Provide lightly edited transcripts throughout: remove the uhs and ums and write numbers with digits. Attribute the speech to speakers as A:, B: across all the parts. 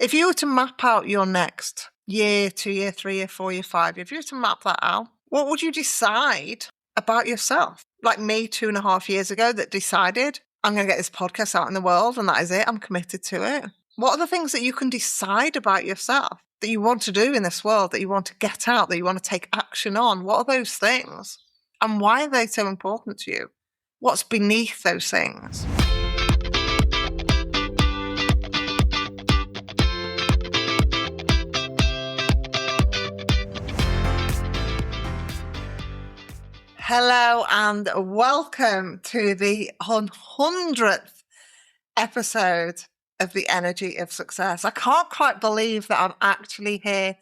A: If you were to map out your next year, 2 year, 3 year, 4 year, 5 year, if you were to map that out, what would you decide about yourself? Like me 2.5 years ago that decided I'm going to get this podcast out in the world and that is it. I'm committed to it. What are the things that you can decide about yourself that you want to do in this world, that you want to get out, that you want to take action on? What are those things? And why are they so important to you? What's beneath those things? Hello and welcome to the 100th episode of The Energy of Success. I can't quite believe that I'm actually here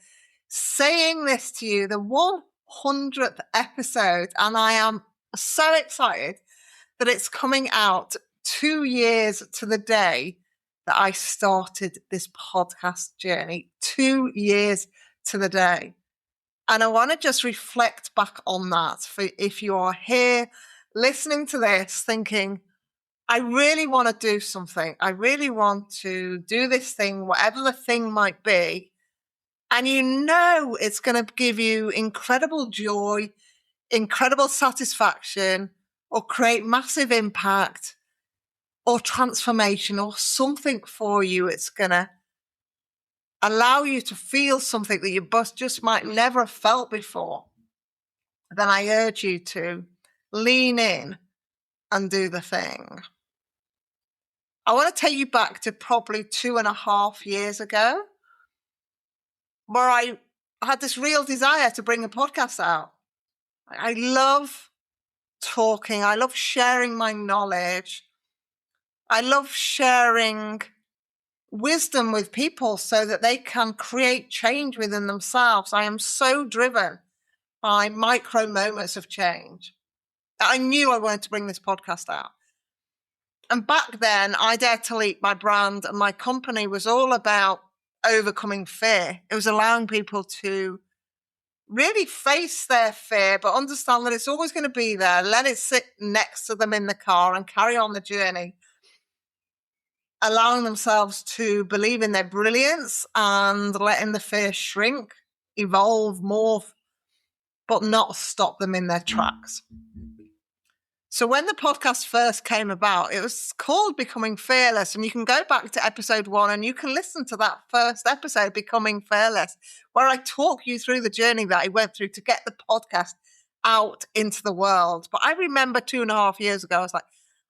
A: saying this to you, the 100th episode, and I am so excited that it's coming out 2 years to the day that I started this podcast journey. 2 years to the day. And I want to just reflect back on that for if you are here listening to this thinking, I really want to do something. I really want to do this thing, whatever the thing might be. And you know it's going to give you incredible joy, incredible satisfaction, or create massive impact or transformation or something for you. It's going to allow you to feel something that you just might never have felt before, then I urge you to lean in and do the thing. I want to take you back to probably 2.5 years ago, where I had this real desire to bring a podcast out. I love talking. I love sharing my knowledge. I love sharing wisdom with people so that they can create change within themselves. I am so driven by micro moments of change. I knew I wanted to bring this podcast out. And back then, I Dare to Leap, my brand and my company was all about overcoming fear. It was allowing people to really face their fear, but understand that it's always going to be there. Let it sit next to them in the car and carry on the journey. Allowing themselves to believe in their brilliance and letting the fear shrink, evolve, morph, but not stop them in their tracks. So when the podcast first came about, it was called Becoming Fearless. And you can go back to episode 1 and you can listen to that first episode, Becoming Fearless, where I talk you through the journey that I went through to get the podcast out into the world. But I remember 2.5 years ago, I was like,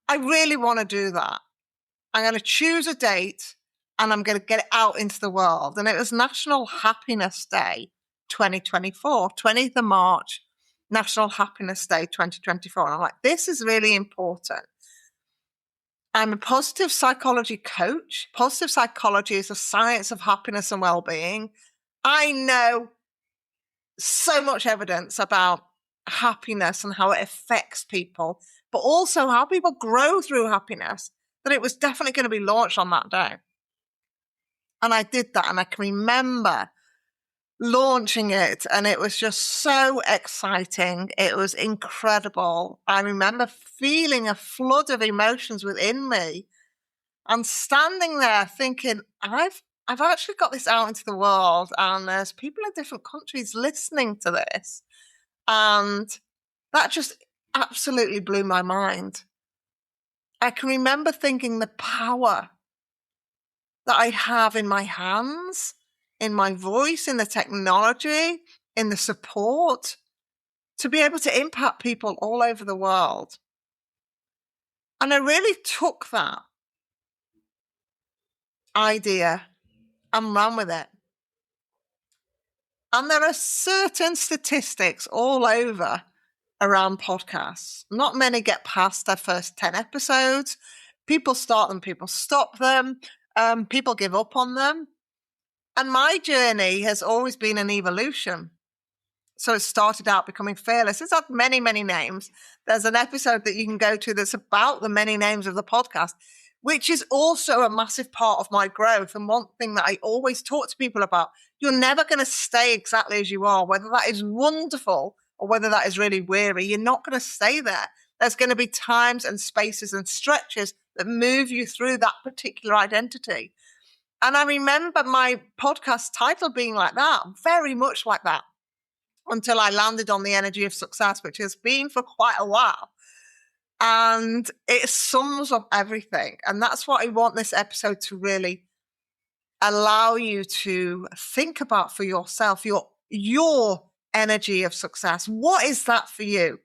A: I really want to do that. I'm going to choose a date and I'm going to get it out into the world. And it was National Happiness Day 2024, 20th of March, National Happiness Day 2024. And I'm like, this is really important. I'm a positive psychology coach. Positive psychology is the science of happiness and well-being. I know so much evidence about happiness and how it affects people, but also how people grow through happiness, that it was definitely going to be launched on that day. And I did that, and I can remember launching it, and it was just so exciting. It was incredible. I remember feeling a flood of emotions within me and standing there thinking, I've actually got this out into the world, and there's people in different countries listening to this. And that just absolutely blew my mind. I can remember thinking the power that I have in my hands, in my voice, in the technology, in the support, to be able to impact people all over the world. And I really took that idea and ran with it. And there are certain statistics all over around podcasts. Not many get past their first 10 episodes. People start them, people stop them, people give up on them. And my journey has always been an evolution. So it started out Becoming Fearless. It's had many, many names. There's an episode that you can go to that's about the many names of the podcast, which is also a massive part of my growth. And one thing that I always talk to people about, you're never going to stay exactly as you are, whether that is wonderful or whether that is really weary. You're not going to stay there. There's going to be times and spaces and stretches that move you through that particular identity. And I remember my podcast title being like that, very much like that, until I landed on the energy of success, which has been for quite a while. And it sums up everything. And that's what I want this episode to really allow you to think about for yourself, your energy of success. What is that for you?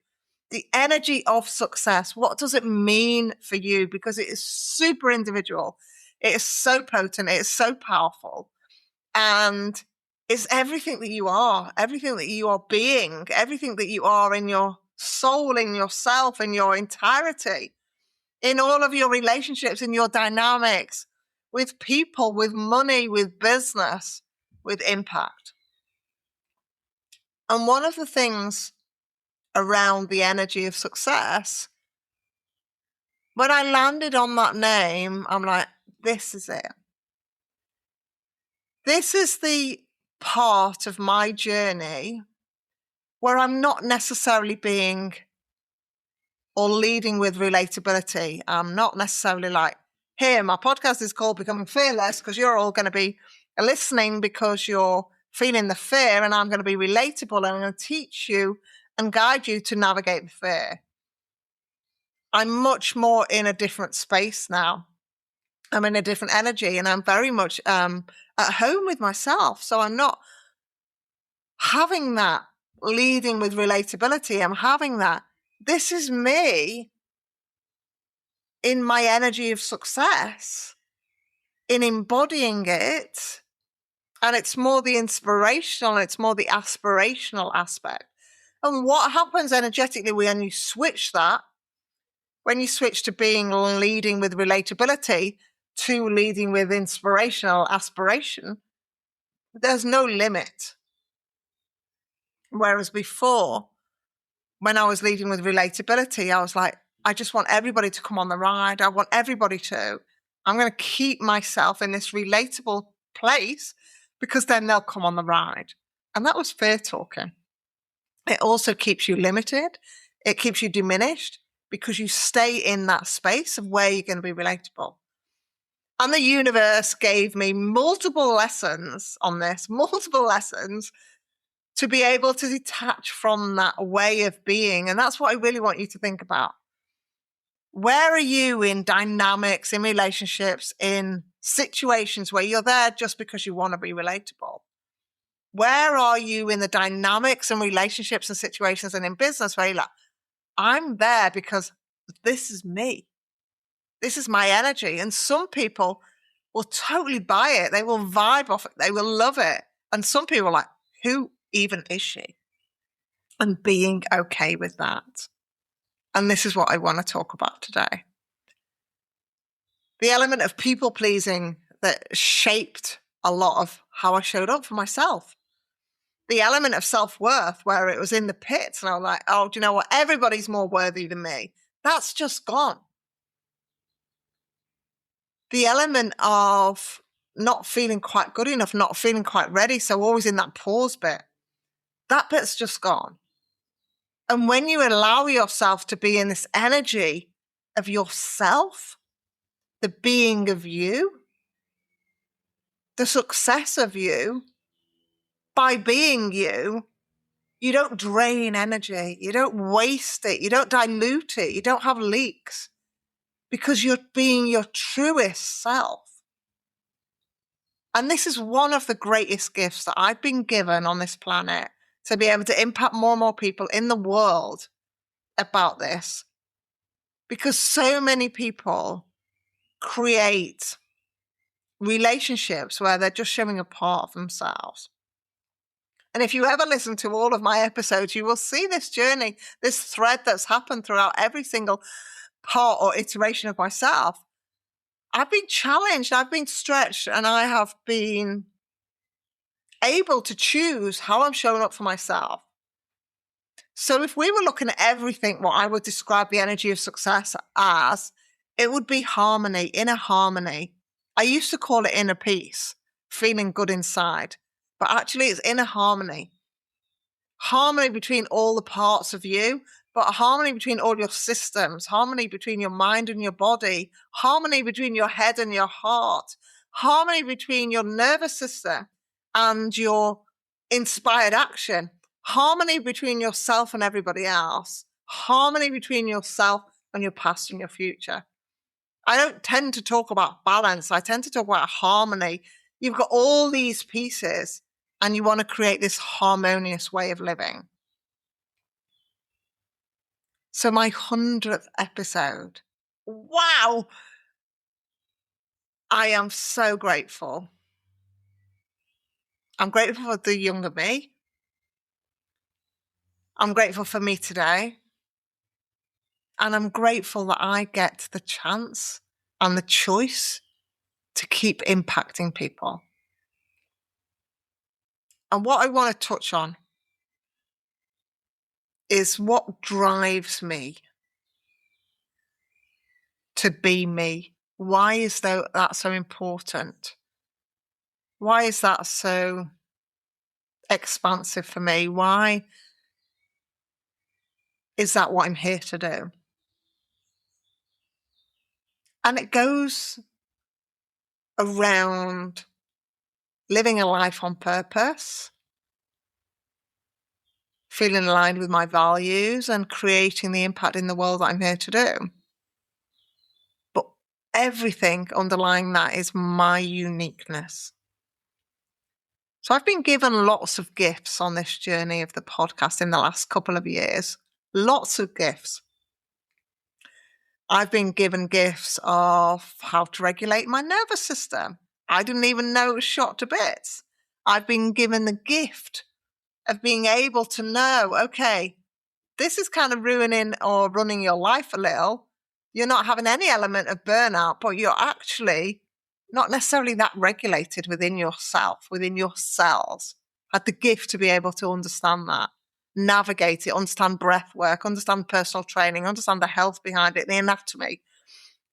A: The energy of success. What does it mean for you? Because it is super individual. It is so potent. It is so powerful. And it's everything that you are being, everything that you are in your soul, in yourself, in your entirety, in all of your relationships, in your dynamics with people, with money, with business, with impact. And one of the things around the energy of success, when I landed on that name, I'm like, this is it. This is the part of my journey where I'm not necessarily being or leading with relatability. I'm not necessarily like, here, my podcast is called Becoming Fearless, because you're all going to be listening because you're feeling the fear, and I'm going to be relatable and I'm going to teach you and guide you to navigate the fear. I'm much more in a different space now. I'm in a different energy, and I'm very much at home with myself. So I'm not having that leading with relatability. I'm having that. This is me in my energy of success, in embodying it. And it's more the inspirational, it's more the aspirational aspect. And what happens energetically when you switch that, when you switch to being leading with relatability to leading with inspirational aspiration, there's no limit. Whereas before, when I was leading with relatability, I was like, I just want everybody to come on the ride. I want everybody to. I'm going to keep myself in this relatable place because then they'll come on the ride. And that was fear talking. It also keeps you limited. It keeps you diminished because you stay in that space of where you're going to be relatable. And the universe gave me multiple lessons on this, multiple lessons to be able to detach from that way of being. And that's what I really want you to think about. Where are you in dynamics, in relationships, in situations where you're there just because you want to be relatable? Where are you in the dynamics and relationships and situations and in business where you're like, I'm there because this is me. This is my energy. And some people will totally buy it. They will vibe off it. They will love it. And some people are like, who even is she? And being okay with that. And this is what I want to talk about today. The element of people pleasing that shaped a lot of how I showed up for myself. The element of self-worth where it was in the pits and I was like, oh, do you know what? Everybody's more worthy than me. That's just gone. The element of not feeling quite good enough, not feeling quite ready. So always in that pause bit. That bit's just gone. And when you allow yourself to be in this energy of yourself, the being of you, the success of you, by being you, you don't drain energy, you don't waste it, you don't dilute it, you don't have leaks because you're being your truest self. And this is one of the greatest gifts that I've been given on this planet, to be able to impact more and more people in the world about this. Because so many people create relationships where they're just showing a part of themselves. And if you ever listen to all of my episodes, you will see this journey, this thread that's happened throughout every single part or iteration of myself. I've been challenged, I've been stretched, and I have been able to choose how I'm showing up for myself. So if we were looking at everything, what I would describe the energy of success as, it would be harmony, inner harmony. I used to call it inner peace, feeling good inside, but actually it's inner harmony. Harmony between all the parts of you, but harmony between all your systems, harmony between your mind and your body, harmony between your head and your heart, harmony between your nervous system and your inspired action, harmony between yourself and everybody else, harmony between yourself and your past and your future. I don't tend to talk about balance. I tend to talk about harmony. You've got all these pieces and you want to create this harmonious way of living. So my 100th episode. Wow. I am so grateful. I'm grateful for the younger me. I'm grateful for me today. And I'm grateful that I get the chance and the choice to keep impacting people. And what I want to touch on is what drives me to be me. Why is that so important? Why is that so expansive for me? Why is that what I'm here to do? And it goes around living a life on purpose, feeling aligned with my values and creating the impact in the world that I'm here to do. But everything underlying that is my uniqueness. So I've been given lots of gifts on this journey of the podcast in the last couple of years. Lots of gifts. I've been given gifts of how to regulate my nervous system. I didn't even know it was shot to bits. I've been given the gift of being able to know, okay, this is kind of ruining or running your life a little. You're not having any element of burnout, but you're actually not necessarily that regulated within yourself, within your cells. I had the gift to be able to understand that, navigate it, understand breath work, understand personal training, understand the health behind it, the anatomy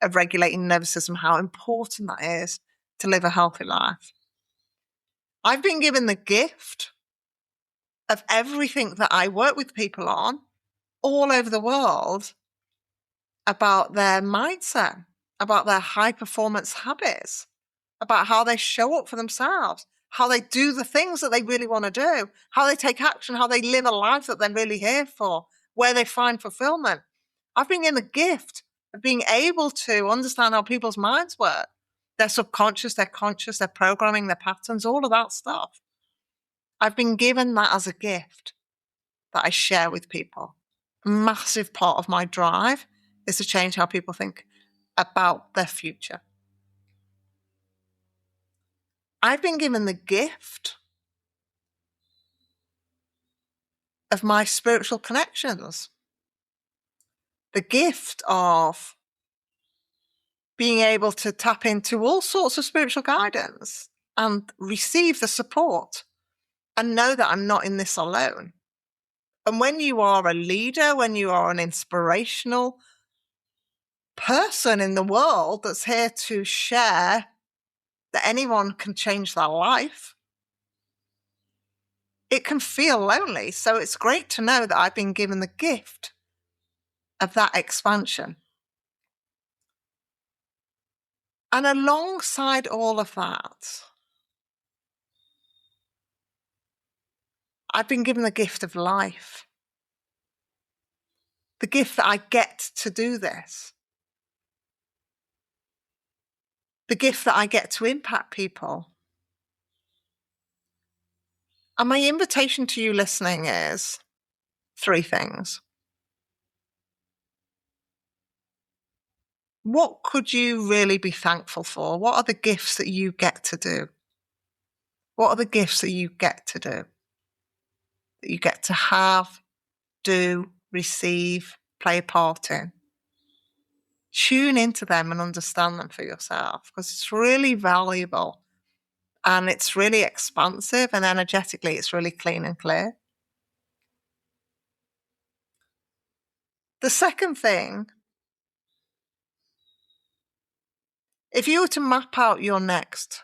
A: of regulating the nervous system, how important that is to live a healthy life. I've been given the gift of everything that I work with people on all over the world about their mindset, about their high performance habits, about how they show up for themselves, how they do the things that they really want to do, how they take action, how they live a life that they're really here for, where they find fulfillment. I've been given the gift of being able to understand how people's minds work, their subconscious, their conscious, their programming, their patterns, all of that stuff. I've been given that as a gift that I share with people. A massive part of my drive is to change how people think about their future. I've been given the gift of my spiritual connections, the gift of being able to tap into all sorts of spiritual guidance and receive the support and know that I'm not in this alone. And when you are a leader, when you are an inspirational person in the world that's here to share that anyone can change their life, it can feel lonely. So it's great to know that I've been given the gift of that expansion. And alongside all of that, I've been given the gift of life. The gift that I get to do this. The gift that I get to impact people. And my invitation to you listening is 3 things. What could you really be thankful for? What are the gifts that you get to do? What are the gifts that you get to do? That you get to have, do, receive, play a part in? Tune into them and understand them for yourself, because it's really valuable and it's really expansive, and energetically it's really clean and clear. The second thing, if you were to map out your next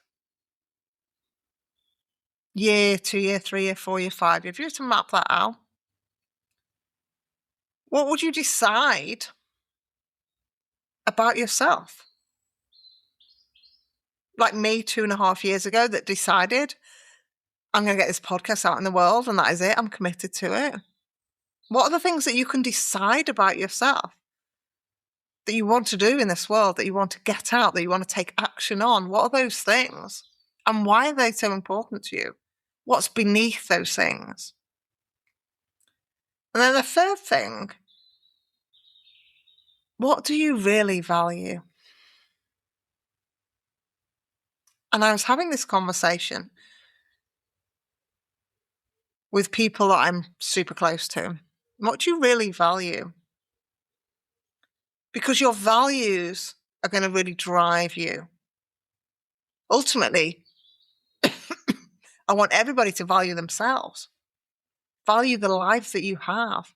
A: year, 2 year, 3 year, 4 year, 5 year, if you were to map that out, what would you decide about yourself? like me 2.5 years ago that decided I'm going to get this podcast out in the world and that is it. I'm committed to it. What are the things that you can decide about yourself that you want to do in this world, that you want to get out, that you want to take action on? What are those things? And why are they so important to you? What's beneath those things? And then the third thing, what do you really value? And I was having this conversation with people that I'm super close to. What do you really value? Because your values are going to really drive you. Ultimately, I want everybody to value themselves, value the life that you have,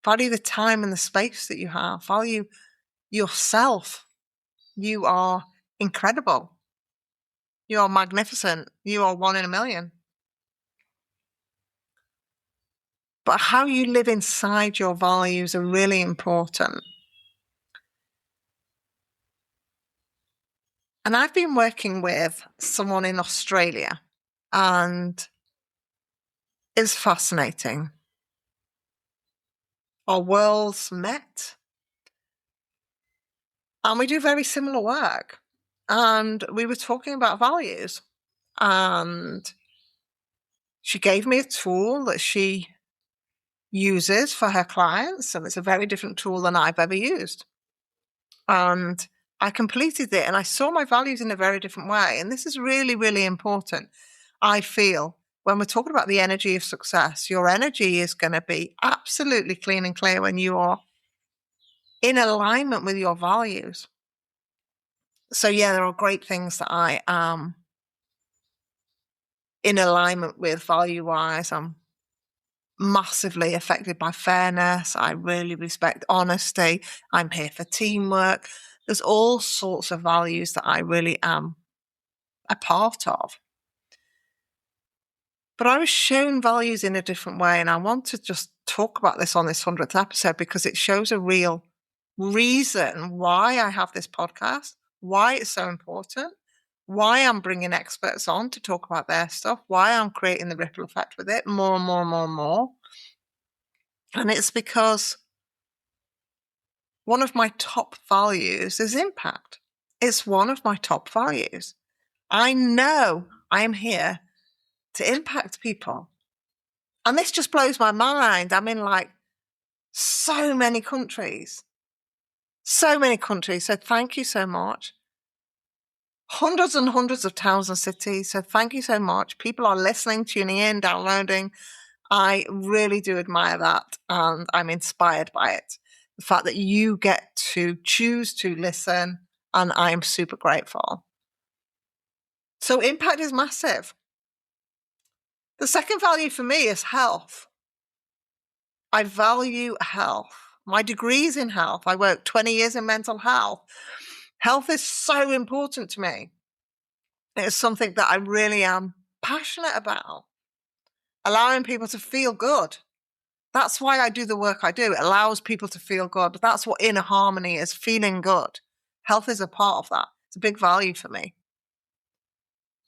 A: value the time and the space that you have, value yourself. You are incredible. You are magnificent. You are one in a million. But how you live inside your values are really important. And I've been working with someone in Australia, and it's fascinating. Our worlds met, and we do very similar work. And we were talking about values, and she gave me a tool that she uses for her clients, and it's a very different tool than I've ever used. And I completed it, and I saw my values in a very different way. And this is really, really important. I feel when we're talking about the energy of success, your energy is going to be absolutely clean and clear when you are in alignment with your values. So yeah, there are great things that I am in alignment with value-wise. I'm massively affected by fairness. I really respect honesty. I'm here for teamwork. There's all sorts of values that I really am a part of. But I was shown values in a different way, and I want to just talk about this on this 100th episode because it shows a real reason why I have this podcast, why it's so important, why I'm bringing experts on to talk about their stuff, why I'm creating the ripple effect with it more and more and more and more. And it's because one of my top values is impact. It's one of my top values. I know I am here to impact people. And this just blows my mind. I'm in like so many countries. So many countries. So thank you so much. Hundreds and hundreds of towns and cities. So thank you so much. People are listening, tuning in, downloading. I really do admire that. And I'm inspired by it. The fact that you get to choose to listen. And I'm super grateful. So impact is massive. The second value for me is health. I value health. My degree's in health. I worked 20 years in mental health. Health is so important to me. It's something that I really am passionate about. Allowing people to feel good. That's why I do the work I do. It allows people to feel good. That's what inner harmony is, feeling good. Health is a part of that. It's a big value for me.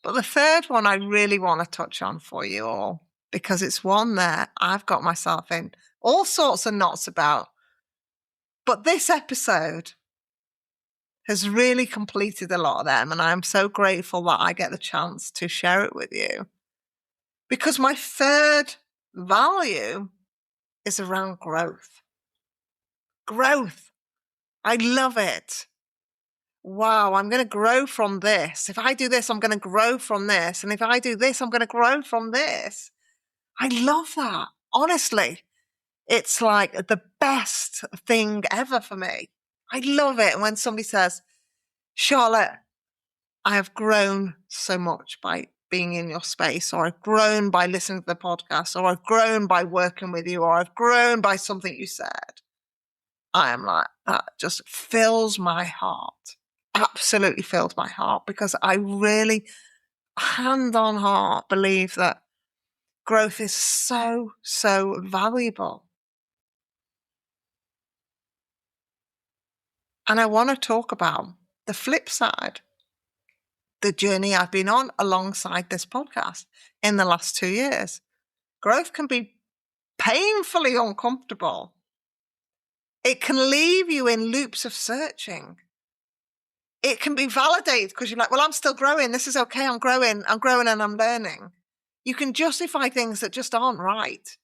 A: But the third one I really want to touch on for you all, because it's one that I've got myself in all sorts of knots about. But this episode has really completed a lot of them, and I'm so grateful that I get the chance to share it with you. Because my third value is around growth. Growth. I love it. Wow, I'm going to grow from this. If I do this, I'm going to grow from this. And if I do this, I'm going to grow from this. I love that. Honestly, it's like the best thing ever for me. I love it when somebody says, Charlotte, I have grown so much by being in your space, or I've grown by listening to the podcast, or I've grown by working with you, or I've grown by something you said. I am like, that just fills my heart. Absolutely fills my heart, because I really, hand on heart, believe that growth is so, so valuable. And I want to talk about the flip side. the journey I've been on alongside this podcast in the last 2 years. Growth can be painfully uncomfortable. It can leave you in loops of searching. It can be validated because you're like, well, I'm still growing. This is okay. I'm growing and I'm learning. You can justify things that just aren't right.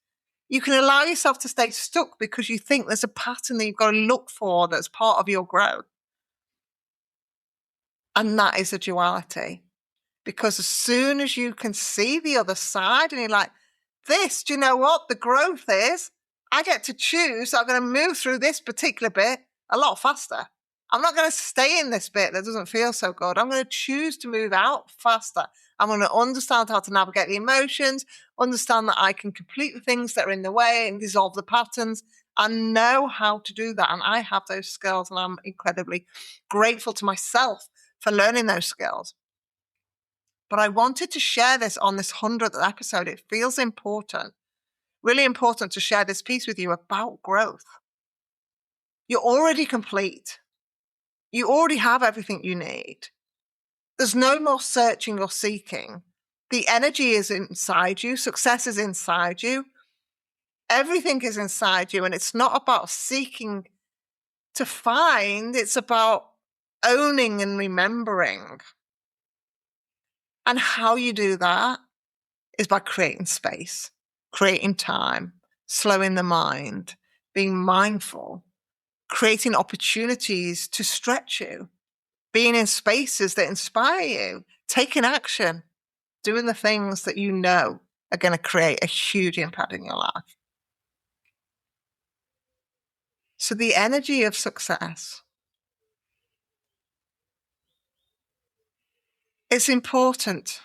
A: You can allow yourself to stay stuck because you think there's a pattern that you've got to look for that's part of your growth. And that is a duality. Because as soon as you can see the other side and you're like, this, do you know what? The growth is, I get to choose. I'm going to move through this particular bit a lot faster. I'm not going to stay in this bit that doesn't feel so good. I'm going to choose to move out faster. I'm going to understand how to navigate the emotions, understand that I can complete the things that are in the way and dissolve the patterns. I know how to do that. And I have those skills and I'm incredibly grateful to myself for learning those skills. But I wanted to share this on this 100th episode. It feels important, really important to share this piece with you about growth. You're already complete. You already have everything you need. There's no more searching or seeking. The energy is inside you. Success is inside you. Everything is inside you. And it's not about seeking to find. It's about owning and remembering. And how you do that is by creating space, creating time, slowing the mind, being mindful, creating opportunities to stretch you, being in spaces that inspire you, taking action, doing the things that you know are going to create a huge impact in your life. So the energy of success, it's important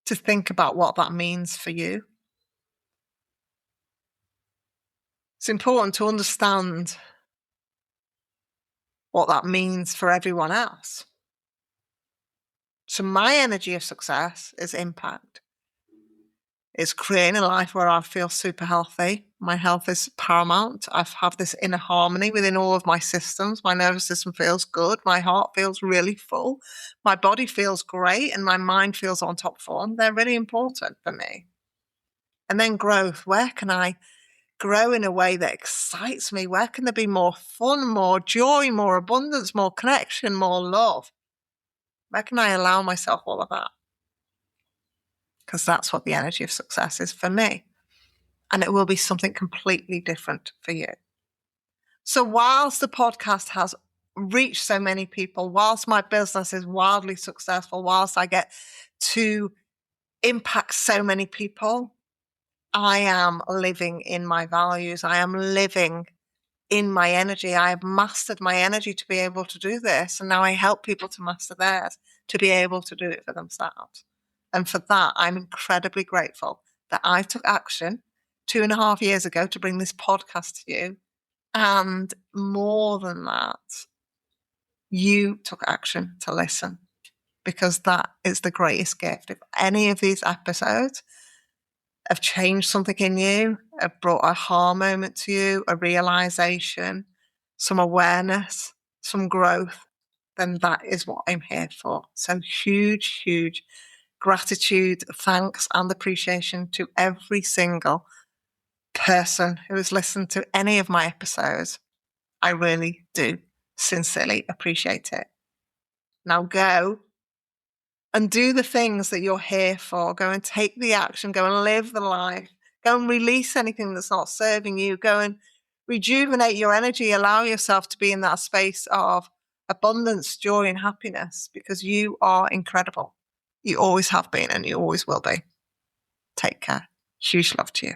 A: to think about what that means for you. It's important to understand what that means for everyone else. So my energy of success is impact. It's creating a life where I feel super healthy. My health is paramount. I have this inner harmony within all of my systems. My nervous system feels good. My heart feels really full. My body feels great and my mind feels on top form. They're really important for me. And then growth. Where can I grow in a way that excites me? Where can there be more fun, more joy, more abundance, more connection, more love? Where can I allow myself all of that? Because that's what the energy of success is for me. And it will be something completely different for you. So whilst the podcast has reached so many people, whilst my business is wildly successful, whilst I get to impact so many people, I am living in my values. I am living in my energy. I have mastered my energy to be able to do this. And now I help people to master theirs, to be able to do it for themselves. And for that, I'm incredibly grateful that I took action 2.5 years ago to bring this podcast to you. And more than that, you took action to listen, because that is the greatest gift. If any of these episodes have changed something in you, have brought a aha moment to you, a realization, some awareness, some growth, then that is what I'm here for. So huge, huge gratitude, thanks, and appreciation to every single person who has listened to any of my episodes. I really do sincerely appreciate it. Now go and do the things that you're here for. Go and take the action. Go and live the life. Go and release anything that's not serving you. Go and rejuvenate your energy. Allow yourself to be in that space of abundance, joy, and happiness, because you are incredible. You always have been and you always will be. Take care. Huge love to you.